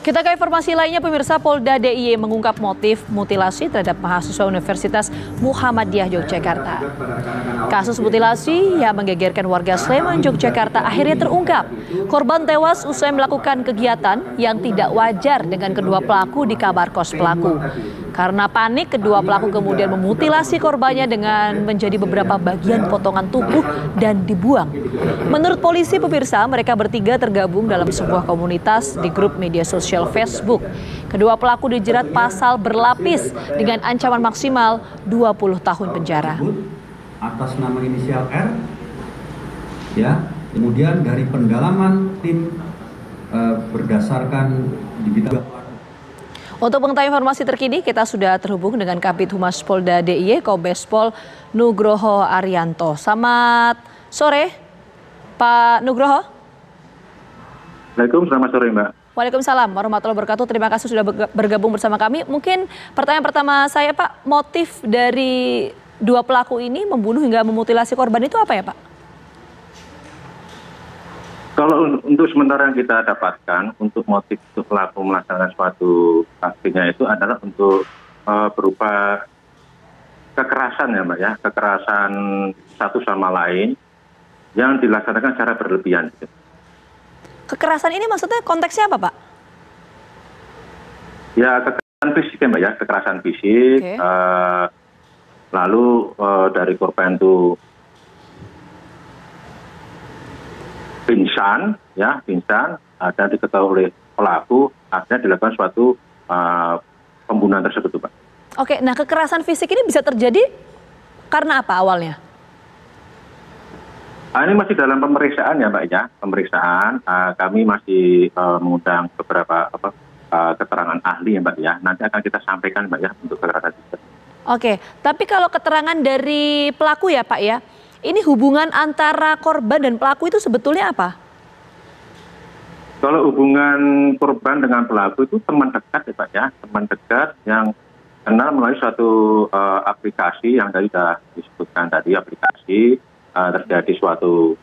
Kita ke informasi lainnya, pemirsa. Polda DIY mengungkap motif mutilasi terhadap mahasiswa Universitas Muhammadiyah Yogyakarta. Kasus mutilasi yang menggegerkan warga Sleman, Yogyakarta akhirnya terungkap. Korban tewas usai melakukan kegiatan yang tidak wajar dengan kedua pelaku di kamar kos pelaku. Karena panik, kedua pelaku kemudian memutilasi korbannya dengan menjadi beberapa bagian potongan tubuh dan dibuang. Menurut polisi, pemirsa, mereka bertiga tergabung dalam sebuah komunitas di grup media sosial Facebook. Kedua pelaku dijerat pasal berlapis dengan ancaman maksimal 20 tahun penjara. Atas nama inisial R, ya. Kemudian dari pendalaman tim berdasarkan di bidang. Untuk mengetahui informasi terkini, kita sudah terhubung dengan Kabid Humas Polda DIY, Kombes Pol Nugroho Arianto. Selamat sore, Pak Nugroho. Waalaikumsalam, selamat sore, Mbak. Waalaikumsalam warahmatullahi wabarakatuh. Terima kasih sudah bergabung bersama kami. Mungkin pertanyaan pertama saya, Pak, motif dari dua pelaku ini membunuh hingga memutilasi korban itu apa ya, Pak? Kalau untuk sementara yang kita dapatkan, untuk motif untuk pelaku melaksanakan suatu aksinya itu adalah untuk berupa kekerasan ya, Mbak ya, kekerasan satu sama lain yang dilaksanakan secara berlebihan. Kekerasan ini maksudnya konteksnya apa, Pak? Ya, kekerasan fisik ya, Mbak ya, kekerasan fisik. Okay. Lalu dari korban itu pingsan, dan diketahui oleh pelaku, akhirnya dilakukan suatu pembunuhan tersebut, Pak. Oke, nah kekerasan fisik ini bisa terjadi karena apa awalnya? Ini masih dalam pemeriksaan ya, Mbak ya, pemeriksaan. Kami masih mengundang beberapa keterangan ahli ya, Mbak ya. Nanti akan kita sampaikan, Mbak ya, untuk keterangan tersebut. Oke, tapi kalau keterangan dari pelaku ya, Pak ya, ini hubungan antara korban dan pelaku itu sebetulnya apa? Kalau hubungan korban dengan pelaku itu teman dekat ya, Pak ya, teman dekat yang kenal melalui suatu aplikasi yang tadi sudah disebutkan tadi, aplikasi terjadi suatu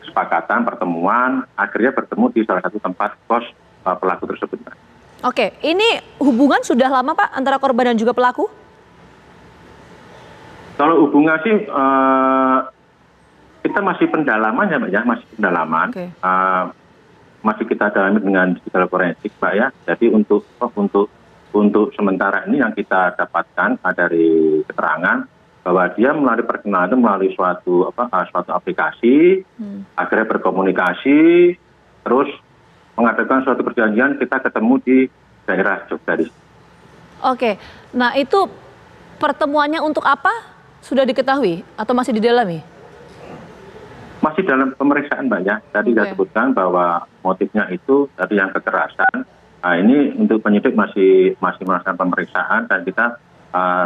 kesepakatan, pertemuan, akhirnya bertemu di salah satu tempat kos pelaku tersebut, Pak. Oke, ini hubungan sudah lama, Pak, antara korban dan juga pelaku? Kalau hubungan sih kita masih pendalaman ya, Mbak ya, masih pendalaman. Okay. Masih kita dalami dengan digital forensik, Pak ya. Jadi untuk sementara ini yang kita dapatkan dari keterangan bahwa dia melalui perkenalan itu melalui suatu aplikasi, akhirnya berkomunikasi, terus mengadakan suatu perjanjian, kita ketemu di daerah Jogja. Oke, nah itu pertemuannya untuk apa? Sudah diketahui atau masih didalami? Masih dalam pemeriksaan, Mbak ya. Tadi saya sebutkan bahwa motifnya itu tadi yang kekerasan. Nah, ini untuk penyidik masih melaksanakan pemeriksaan dan kita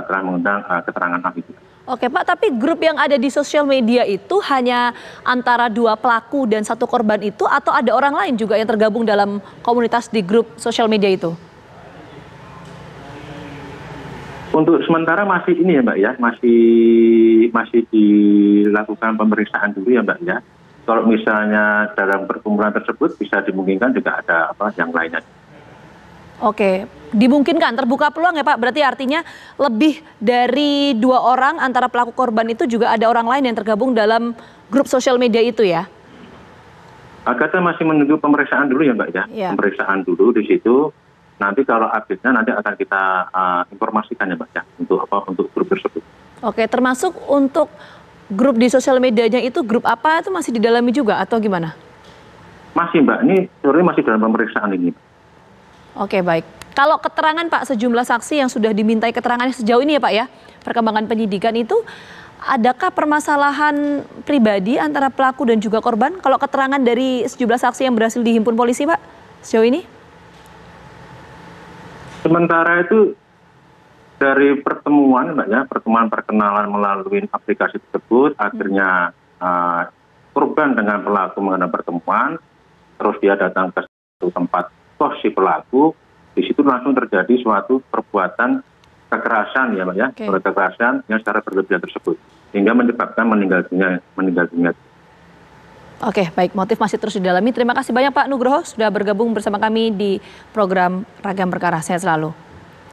telah mengundang keterangan ahli. Oke, Pak, tapi grup yang ada di sosial media itu hanya antara dua pelaku dan satu korban itu, atau ada orang lain juga yang tergabung dalam komunitas di grup sosial media itu? Untuk sementara masih ini ya, Mbak ya, masih dilakukan pemeriksaan dulu ya, Mbak ya. Kalau misalnya dalam perkumpulan tersebut bisa dimungkinkan juga ada yang lainnya. Oke, dimungkinkan, terbuka peluang ya, Pak. Berarti artinya lebih dari dua orang antara pelaku korban itu juga ada orang lain yang tergabung dalam grup sosial media itu ya? Kita masih menunggu pemeriksaan dulu ya, Mbak ya. Pemeriksaan dulu di situ. Nanti kalau update-nya nanti akan kita informasikan ya, Mbak ya, untuk grup tersebut. Oke, termasuk untuk grup di sosial medianya itu, grup apa itu masih didalami juga atau gimana? Masih, Mbak, ini sebenarnya masih dalam pemeriksaan ini. Oke, baik. Kalau keterangan, Pak, sejumlah saksi yang sudah dimintai keterangannya sejauh ini ya, Pak ya, perkembangan penyidikan itu, adakah permasalahan pribadi antara pelaku dan juga korban? Kalau keterangan dari sejumlah saksi yang berhasil dihimpun polisi, Pak, sejauh ini? Sementara itu dari pertemuan, Mbak ya, pertemuan perkenalan melalui aplikasi tersebut, akhirnya korban dengan pelaku mengadakan pertemuan, terus dia datang ke satu tempat kos si pelaku, di situ langsung terjadi suatu perbuatan kekerasan ya, Mbak ya, kekerasan yang secara berlebihan tersebut, hingga menyebabkan meninggal dunia. Oke, baik, motif masih terus didalami. Terima kasih banyak Pak Nugroho sudah bergabung bersama kami di program Ragam Perkara. Sehat selalu.